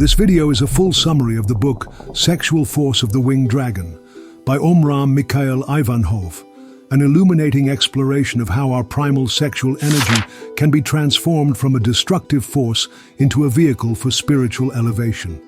This video is a full summary of the book Sexual Force of the Winged Dragon by Omraam Mikhaël Aïvanhov, an illuminating exploration of how our primal sexual energy can be transformed from a destructive force into a vehicle for spiritual elevation.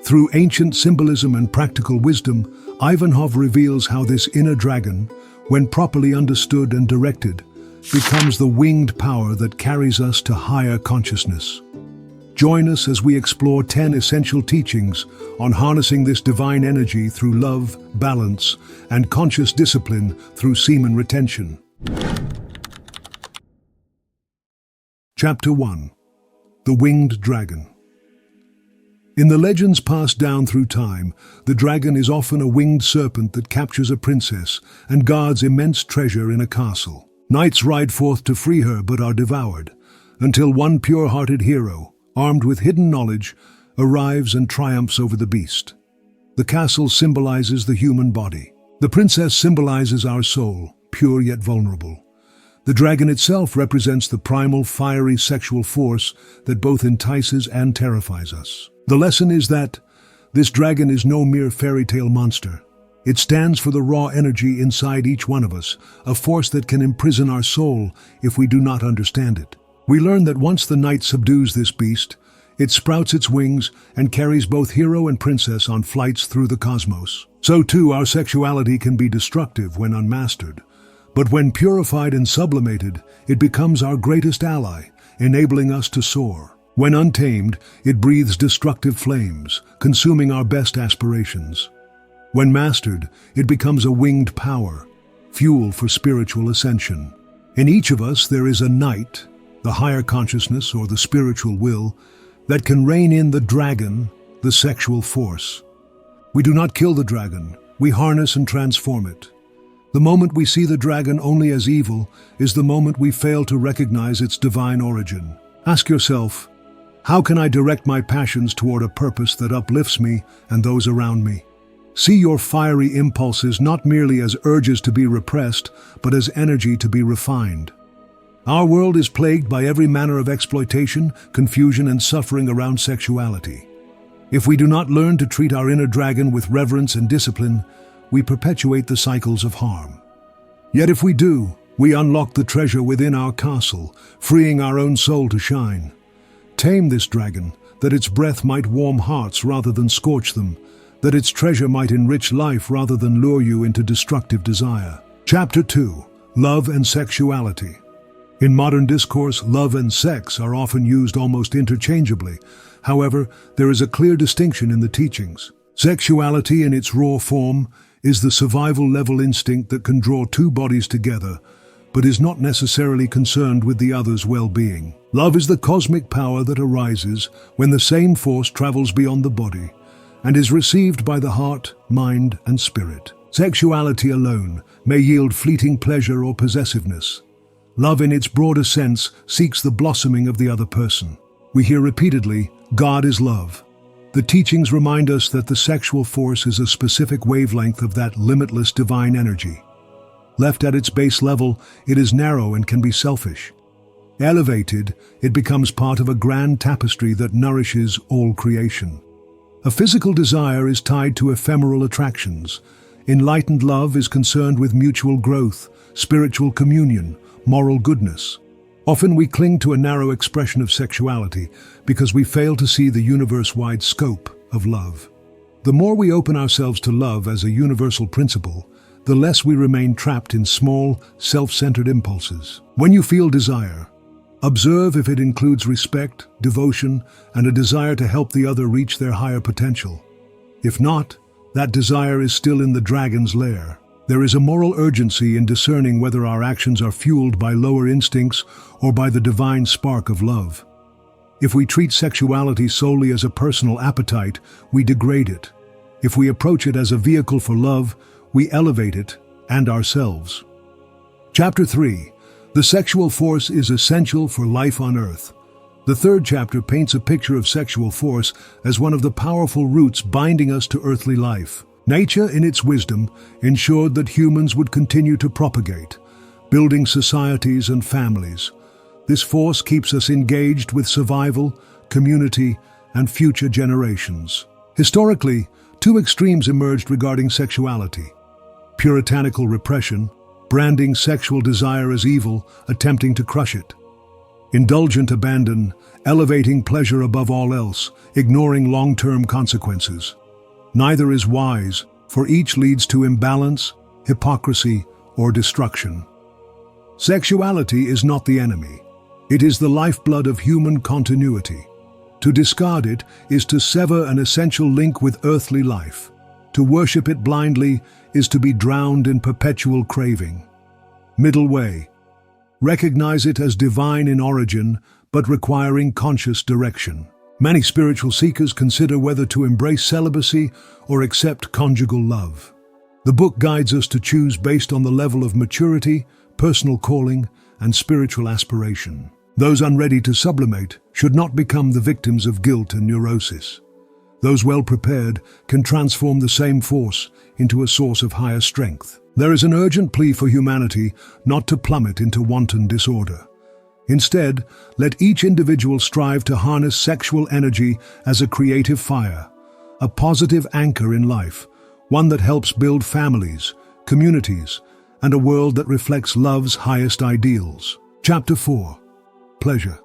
Through ancient symbolism and practical wisdom, Aïvanhov reveals how this inner dragon, when properly understood and directed, becomes the winged power that carries us to higher consciousness. Join us as we explore 10 essential teachings on harnessing this divine energy through love, balance, and conscious discipline through semen retention. Chapter 1. The Winged Dragon. In the legends passed down through time, the dragon is often a winged serpent that captures a princess and guards immense treasure in a castle. Knights ride forth to free her but are devoured, until one pure-hearted hero, armed with hidden knowledge, arrives and triumphs over the beast. The castle symbolizes the human body. The princess symbolizes our soul, pure yet vulnerable. The dragon itself represents the primal, fiery sexual force that both entices and terrifies us. The lesson is that this dragon is no mere fairy tale monster. It stands for the raw energy inside each one of us, a force that can imprison our soul if we do not understand it. We learn that once the knight subdues this beast, it sprouts its wings and carries both hero and princess on flights through the cosmos. So too, our sexuality can be destructive when unmastered. But when purified and sublimated, it becomes our greatest ally, enabling us to soar. When untamed, it breathes destructive flames, consuming our best aspirations. When mastered, it becomes a winged power, fuel for spiritual ascension. In each of us there is a knight, the higher consciousness or the spiritual will, that can rein in the dragon, the sexual force. We do not kill the dragon, we harness and transform it. The moment we see the dragon only as evil is the moment we fail to recognize its divine origin. Ask yourself, how can I direct my passions toward a purpose that uplifts me and those around me? See your fiery impulses not merely as urges to be repressed, but as energy to be refined. Our world is plagued by every manner of exploitation, confusion, and suffering around sexuality. If we do not learn to treat our inner dragon with reverence and discipline, we perpetuate the cycles of harm. Yet if we do, we unlock the treasure within our castle, freeing our own soul to shine. Tame this dragon, that its breath might warm hearts rather than scorch them, that its treasure might enrich life rather than lure you into destructive desire. Chapter 2. Love and Sexuality. In modern discourse, love and sex are often used almost interchangeably. However, there is a clear distinction in the teachings. Sexuality in its raw form is the survival-level instinct that can draw two bodies together, but is not necessarily concerned with the other's well-being. Love is the cosmic power that arises when the same force travels beyond the body and is received by the heart, mind, and spirit. Sexuality alone may yield fleeting pleasure or possessiveness. Love in its broader sense seeks the blossoming of the other person. We hear repeatedly, God is love. The teachings remind us that the sexual force is a specific wavelength of that limitless divine energy. Left at its base level, it is narrow and can be selfish. Elevated, it becomes part of a grand tapestry that nourishes all creation. A physical desire is tied to ephemeral attractions. Enlightened love is concerned with mutual growth, spiritual communion, moral goodness. Often we cling to a narrow expression of sexuality because we fail to see the universe-wide scope of love. The more we open ourselves to love as a universal principle, the less we remain trapped in small, self-centered impulses. When you feel desire, observe if it includes respect, devotion, and a desire to help the other reach their higher potential. If not, that desire is still in the dragon's lair. There is a moral urgency in discerning whether our actions are fueled by lower instincts or by the divine spark of love. If we treat sexuality solely as a personal appetite, we degrade it. If we approach it as a vehicle for love, we elevate it and ourselves. Chapter 3. The sexual force is essential for life on Earth. The third chapter paints a picture of sexual force as one of the powerful roots binding us to earthly life. Nature, in its wisdom, ensured that humans would continue to propagate, building societies and families. This force keeps us engaged with survival, community, and future generations. Historically, two extremes emerged regarding sexuality: puritanical repression, branding sexual desire as evil, attempting to crush it; indulgent abandon, elevating pleasure above all else, ignoring long-term consequences. Neither is wise, for each leads to imbalance, hypocrisy, or destruction. Sexuality is not the enemy. It is the lifeblood of human continuity. To discard it is to sever an essential link with earthly life. To worship it blindly is to be drowned in perpetual craving. Middle way. Recognize it as divine in origin, but requiring conscious direction. Many spiritual seekers consider whether to embrace celibacy or accept conjugal love. The book guides us to choose based on the level of maturity, personal calling, and spiritual aspiration. Those unready to sublimate should not become the victims of guilt and neurosis. Those well-prepared can transform the same force into a source of higher strength. There is an urgent plea for humanity not to plummet into wanton disorder. Instead, let each individual strive to harness sexual energy as a creative fire, a positive anchor in life, one that helps build families, communities, and a world that reflects love's highest ideals. Chapter 4. Pleasure.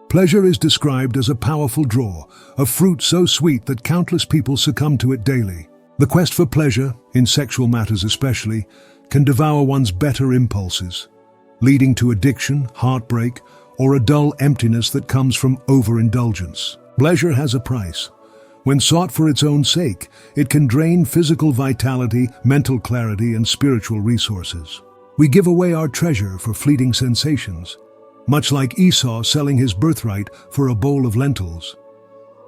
Pleasure is described as a powerful draw, a fruit so sweet that countless people succumb to it daily. The quest for pleasure, in sexual matters especially, can devour one's better impulses, leading to addiction, heartbreak, or a dull emptiness that comes from overindulgence. Pleasure has a price. When sought for its own sake, it can drain physical vitality, mental clarity, and spiritual resources. We give away our treasure for fleeting sensations, much like Esau selling his birthright for a bowl of lentils.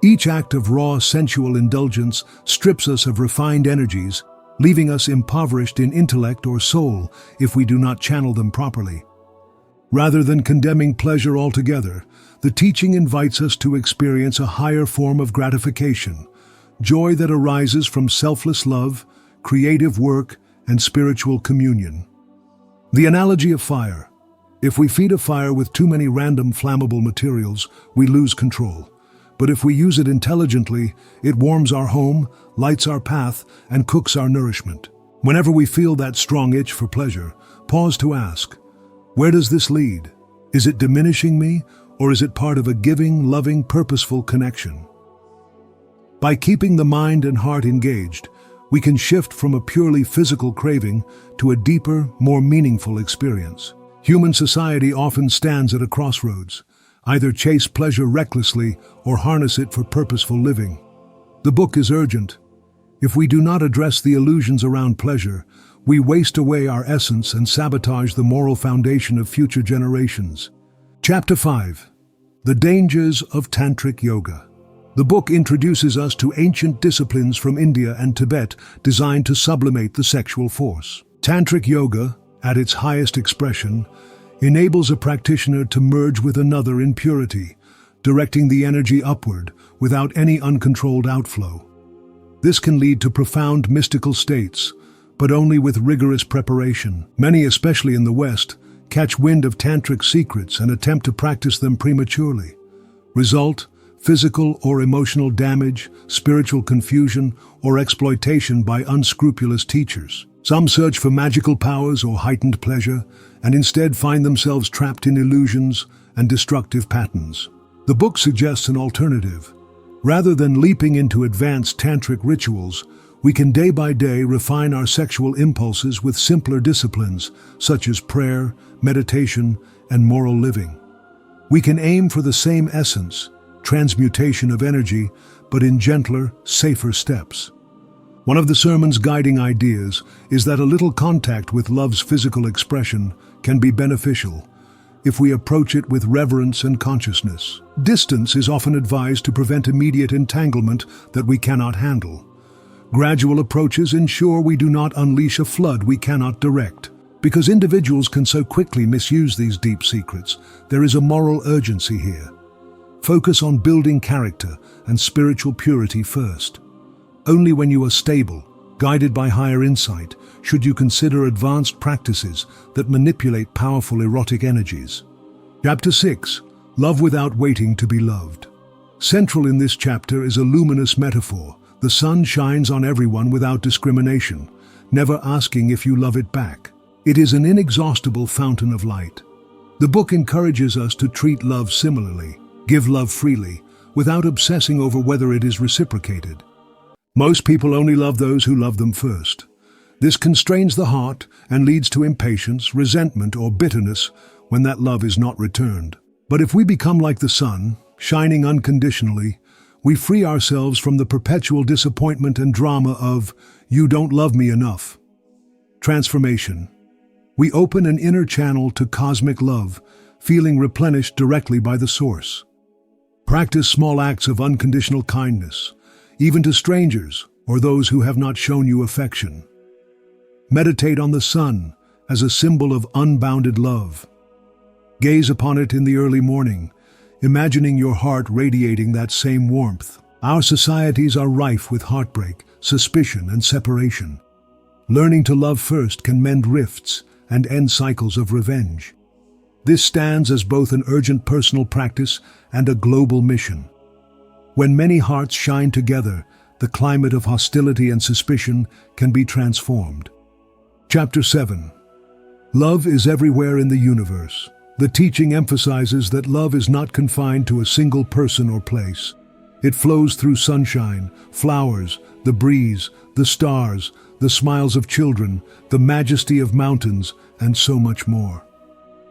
Each act of raw sensual indulgence strips us of refined energies, leaving us impoverished in intellect or soul if we do not channel them properly. Rather than condemning pleasure altogether, the teaching invites us to experience a higher form of gratification, joy that arises from selfless love, creative work, and spiritual communion. The analogy of fire. If we feed a fire with too many random flammable materials, we lose control. But if we use it intelligently, it warms our home, lights our path, and cooks our nourishment. Whenever we feel that strong itch for pleasure, pause to ask, where does this lead? Is it diminishing me, or is it part of a giving, loving, purposeful connection? By keeping the mind and heart engaged, we can shift from a purely physical craving to a deeper, more meaningful experience. Human society often stands at a crossroads. Either chase pleasure recklessly or harness it for purposeful living. The book is urgent. If we do not address the illusions around pleasure, we waste away our essence and sabotage the moral foundation of future generations. Chapter 5. The Dangers of Tantric Yoga. The book introduces us to ancient disciplines from India and Tibet designed to sublimate the sexual force. Tantric Yoga, at its highest expression, enables a practitioner to merge with another in purity, directing the energy upward without any uncontrolled outflow. This can lead to profound mystical states, but only with rigorous preparation. Many, especially in the West, catch wind of tantric secrets and attempt to practice them prematurely. Result: physical or emotional damage, spiritual confusion, or exploitation by unscrupulous teachers. Some search for magical powers or heightened pleasure, and instead find themselves trapped in illusions and destructive patterns. The book suggests an alternative. Rather than leaping into advanced tantric rituals, we can day by day refine our sexual impulses with simpler disciplines, such as prayer, meditation, and moral living. We can aim for the same essence, transmutation of energy, but in gentler, safer steps. One of the sermon's guiding ideas is that a little contact with love's physical expression can be beneficial if we approach it with reverence and consciousness. Distance is often advised to prevent immediate entanglement that we cannot handle. Gradual approaches ensure we do not unleash a flood we cannot direct. Because individuals can so quickly misuse these deep secrets, there is a moral urgency here. Focus on building character and spiritual purity first. Only when you are stable, guided by higher insight, should you consider advanced practices that manipulate powerful erotic energies. Chapter 6. Love without waiting to be loved. Central in this chapter is a luminous metaphor. The sun shines on everyone without discrimination, never asking if you love it back. It is an inexhaustible fountain of light. The book encourages us to treat love similarly, give love freely, without obsessing over whether it is reciprocated. Most people only love those who love them first. This constrains the heart and leads to impatience, resentment, or bitterness when that love is not returned. But if we become like the sun, shining unconditionally, we free ourselves from the perpetual disappointment and drama of, "You don't love me enough." Transformation. We open an inner channel to cosmic love, feeling replenished directly by the source. Practice small acts of unconditional kindness, even to strangers or those who have not shown you affection. Meditate on the sun as a symbol of unbounded love. Gaze upon it in the early morning, imagining your heart radiating that same warmth. Our societies are rife with heartbreak, suspicion, and separation. Learning to love first can mend rifts and end cycles of revenge. This stands as both an urgent personal practice and a global mission. When many hearts shine together, the climate of hostility and suspicion can be transformed. Chapter 7. Love is everywhere in the universe. The teaching emphasizes that love is not confined to a single person or place. It flows through sunshine, flowers, the breeze, the stars, the smiles of children, the majesty of mountains, and so much more.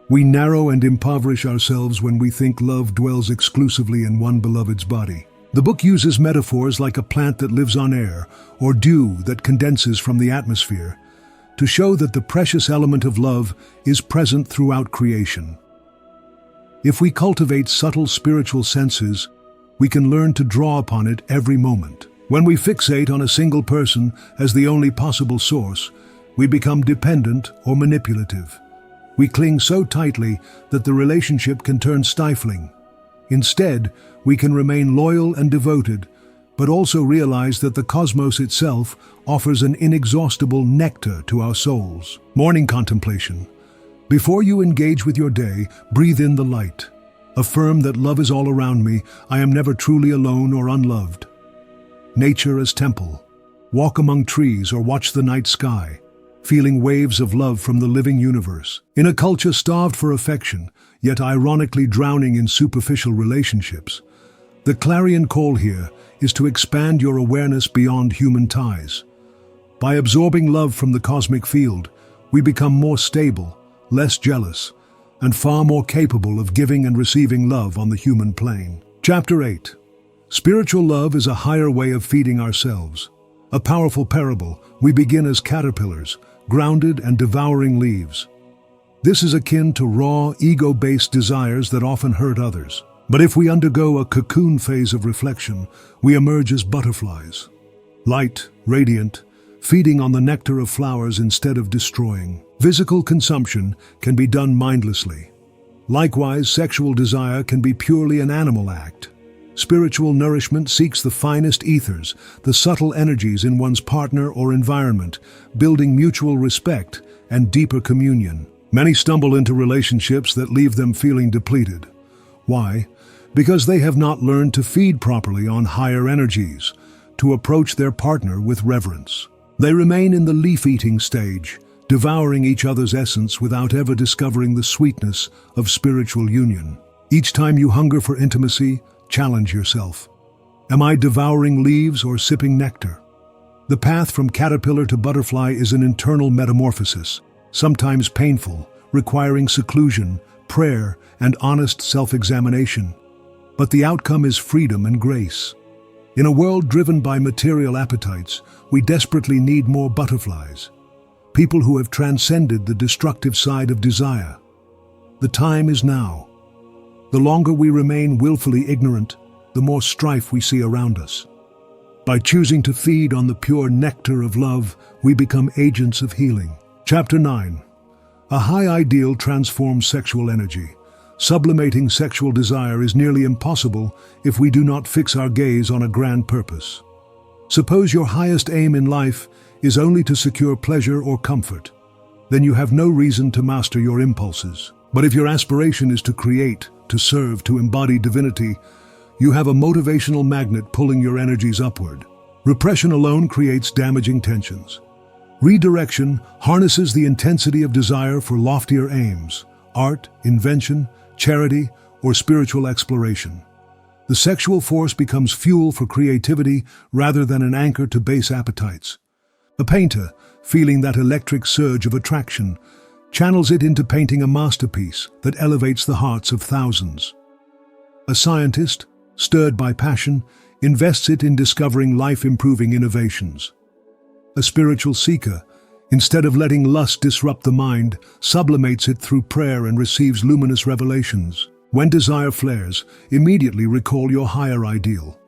We narrow and impoverish ourselves when we think love dwells exclusively in one beloved's body. The book uses metaphors like a plant that lives on air or dew that condenses from the atmosphere to show that the precious element of love is present throughout creation. If we cultivate subtle spiritual senses, we can learn to draw upon it every moment. When we fixate on a single person as the only possible source, we become dependent or manipulative. We cling so tightly that the relationship can turn stifling. Instead, we can remain loyal and devoted, but also realize that the cosmos itself offers an inexhaustible nectar to our souls. Morning contemplation. Before you engage with your day, breathe in the light. Affirm that love is all around me, I am never truly alone or unloved. Nature as temple. Walk among trees or watch the night sky, feeling waves of love from the living universe. In a culture starved for affection, yet ironically drowning in superficial relationships, the clarion call here is to expand your awareness beyond human ties. By absorbing love from the cosmic field, we become more stable, less jealous, and far more capable of giving and receiving love on the human plane. Chapter 8. Spiritual love is a higher way of feeding ourselves. A powerful parable, we begin as caterpillars, grounded and devouring leaves. This is akin to raw, ego-based desires that often hurt others. But if we undergo a cocoon phase of reflection, we emerge as butterflies. Light, radiant, feeding on the nectar of flowers instead of destroying. Physical consumption can be done mindlessly. Likewise, sexual desire can be purely an animal act. Spiritual nourishment seeks the finest ethers, the subtle energies in one's partner or environment, building mutual respect and deeper communion. Many stumble into relationships that leave them feeling depleted. Why? Because they have not learned to feed properly on higher energies, to approach their partner with reverence. They remain in the leaf-eating stage, devouring each other's essence without ever discovering the sweetness of spiritual union. Each time you hunger for intimacy, challenge yourself. Am I devouring leaves or sipping nectar? The path from caterpillar to butterfly is an internal metamorphosis, sometimes painful, requiring seclusion, prayer, and honest self-examination. But the outcome is freedom and grace. In a world driven by material appetites, we desperately need more butterflies, people who have transcended the destructive side of desire. The time is now. The longer we remain willfully ignorant, the more strife we see around us. By choosing to feed on the pure nectar of love, we become agents of healing. Chapter 9. A high ideal transforms sexual energy. Sublimating sexual desire is nearly impossible if we do not fix our gaze on a grand purpose. Suppose your highest aim in life is only to secure pleasure or comfort. Then you have no reason to master your impulses. But if your aspiration is to create, to serve, to embody divinity, you have a motivational magnet pulling your energies upward. Repression alone creates damaging tensions. Redirection harnesses the intensity of desire for loftier aims, art, invention, charity, or spiritual exploration. The sexual force becomes fuel for creativity rather than an anchor to base appetites. A painter, feeling that electric surge of attraction, channels it into painting a masterpiece that elevates the hearts of thousands. A scientist, stirred by passion, invests it in discovering life-improving innovations. A spiritual seeker, instead of letting lust disrupt the mind, sublimates it through prayer and receives luminous revelations. When desire flares, immediately recall your higher ideal.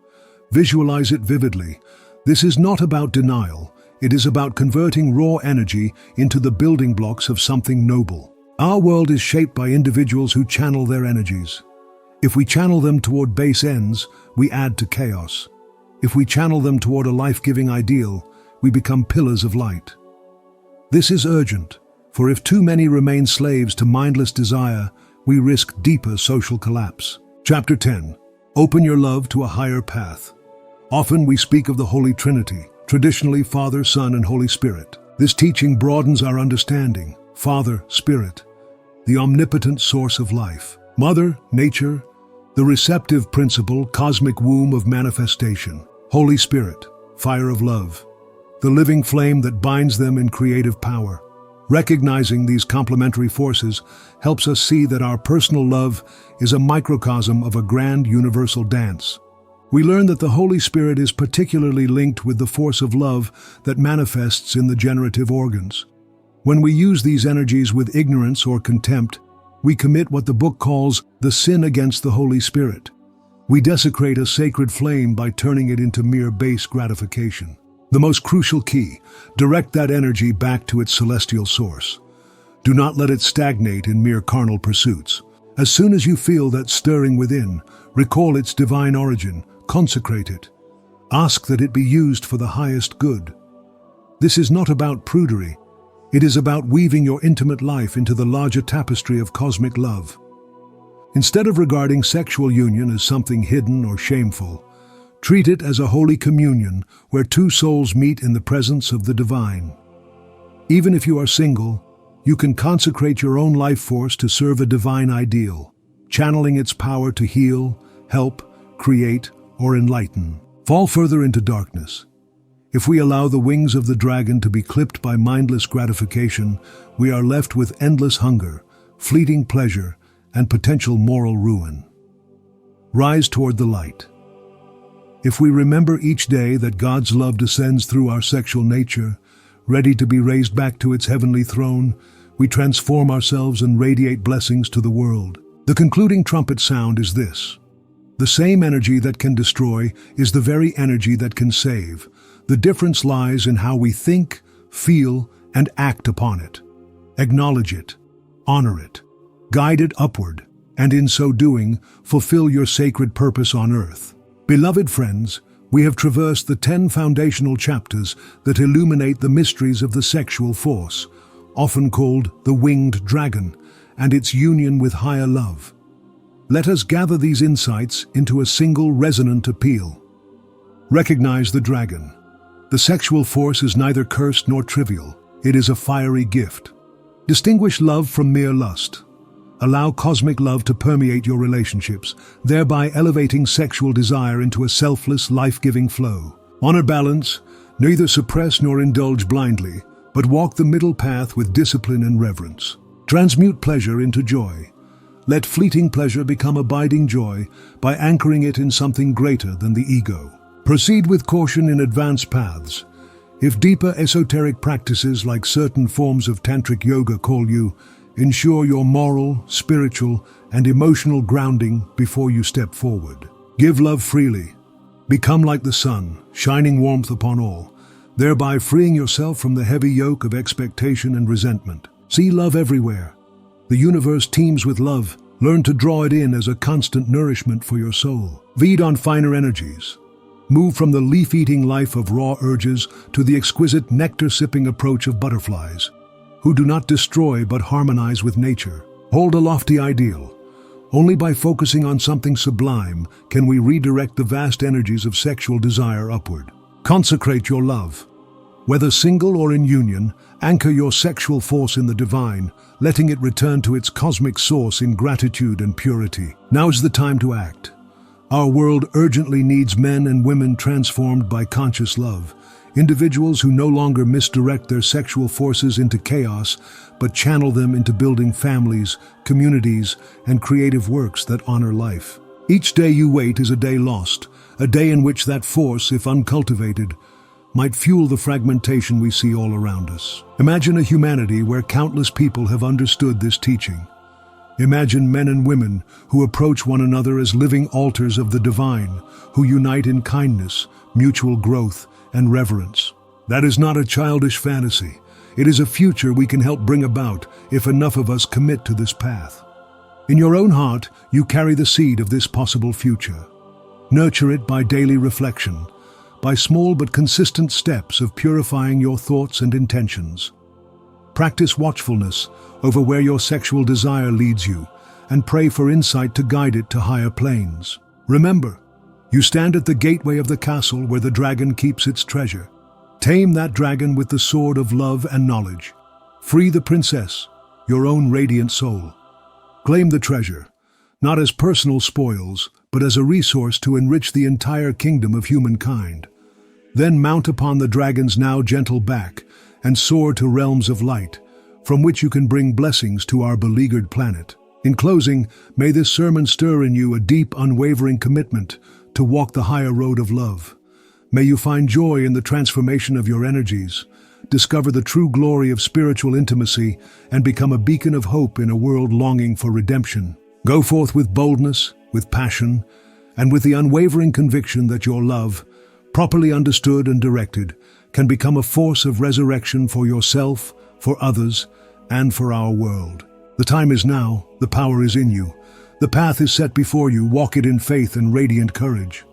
Visualize it vividly. This is not about denial. It is about converting raw energy into the building blocks of something noble. Our world is shaped by individuals who channel their energies. If we channel them toward base ends, we add to chaos. If we channel them toward a life-giving ideal, we become pillars of light. This is urgent, for if too many remain slaves to mindless desire, we risk deeper social collapse. Chapter 10. Open your love to a higher path. Often we speak of the Holy Trinity, traditionally Father, Son, and Holy Spirit. This teaching broadens our understanding. Father, Spirit, the omnipotent source of life. Mother, Nature, the receptive principle, cosmic womb of manifestation. Holy Spirit, fire of love, the living flame that binds them in creative power. Recognizing these complementary forces helps us see that our personal love is a microcosm of a grand universal dance. We learn that the Holy Spirit is particularly linked with the force of love that manifests in the generative organs. When we use these energies with ignorance or contempt, we commit what the book calls the sin against the Holy Spirit. We desecrate a sacred flame by turning it into mere base gratification. The most crucial key: direct that energy back to its celestial source. Do not let it stagnate in mere carnal pursuits. As soon as you feel that stirring within, recall its divine origin, consecrate it. Ask that it be used for the highest good. This is not about prudery. It is about weaving your intimate life into the larger tapestry of cosmic love. Instead of regarding sexual union as something hidden or shameful, treat it as a holy communion where two souls meet in the presence of the divine. Even if you are single, you can consecrate your own life force to serve a divine ideal, channeling its power to heal, help, create, or enlighten. Fall further into darkness. If we allow the wings of the dragon to be clipped by mindless gratification, we are left with endless hunger, fleeting pleasure, and potential moral ruin. Rise toward the light. If we remember each day that God's love descends through our sexual nature, ready to be raised back to its heavenly throne, we transform ourselves and radiate blessings to the world. The concluding trumpet sound is this: the same energy that can destroy is the very energy that can save. The difference lies in how we think, feel, and act upon it. Acknowledge it, honor it, guide it upward, and in so doing, fulfill your sacred purpose on earth. Beloved friends, we have traversed the 10 foundational chapters that illuminate the mysteries of the sexual force, often called the winged dragon, and its union with higher love. Let us gather these insights into a single resonant appeal. Recognize the dragon. The sexual force is neither cursed nor trivial. It is a fiery gift. Distinguish love from mere lust. Allow cosmic love to permeate your relationships, thereby elevating sexual desire into a selfless, life-giving flow. Honor balance, neither suppress nor indulge blindly, but walk the middle path with discipline and reverence. Transmute pleasure into joy. Let fleeting pleasure become abiding joy by anchoring it in something greater than the ego. Proceed with caution in advanced paths. If deeper esoteric practices like certain forms of Tantric yoga call you, ensure your moral, spiritual, and emotional grounding before you step forward. Give love freely. Become like the sun, shining warmth upon all, thereby freeing yourself from the heavy yoke of expectation and resentment. See love everywhere. The universe teems with love. Learn to draw it in as a constant nourishment for your soul. Feed on finer energies. Move from the leaf-eating life of raw urges to the exquisite nectar-sipping approach of butterflies, who do not destroy but harmonize with nature. Hold a lofty ideal. Only by focusing on something sublime can we redirect the vast energies of sexual desire upward. Consecrate your love. Whether single or in union, anchor your sexual force in the divine, letting it return to its cosmic source in gratitude and purity. Now is the time to act. Our world urgently needs men and women transformed by conscious love, individuals who no longer misdirect their sexual forces into chaos, but channel them into building families, communities, and creative works that honor life. Each day you wait is a day lost, a day in which that force, if uncultivated, might fuel the fragmentation we see all around us. Imagine a humanity where countless people have understood this teaching. Imagine men and women who approach one another as living altars of the divine, who unite in kindness, mutual growth, and reverence. That is not a childish fantasy. It is a future we can help bring about if enough of us commit to this path. In your own heart, you carry the seed of this possible future. Nurture it by daily reflection, by small but consistent steps of purifying your thoughts and intentions. Practice watchfulness over where your sexual desire leads you, and pray for insight to guide it to higher planes. Remember, you stand at the gateway of the castle where the dragon keeps its treasure. Tame that dragon with the sword of love and knowledge. Free the princess, your own radiant soul. Claim the treasure, not as personal spoils, but as a resource to enrich the entire kingdom of humankind. Then mount upon the dragon's now gentle back and soar to realms of light, from which you can bring blessings to our beleaguered planet. In closing, may this sermon stir in you a deep, unwavering commitment to walk the higher road of love. May you find joy in the transformation of your energies, discover the true glory of spiritual intimacy, and become a beacon of hope in a world longing for redemption. Go forth with boldness, with passion, and with the unwavering conviction that your love, properly understood and directed, can become a force of resurrection for yourself, for others, and for our world. The time is now, the power is in you. The path is set before you, walk it in faith and radiant courage.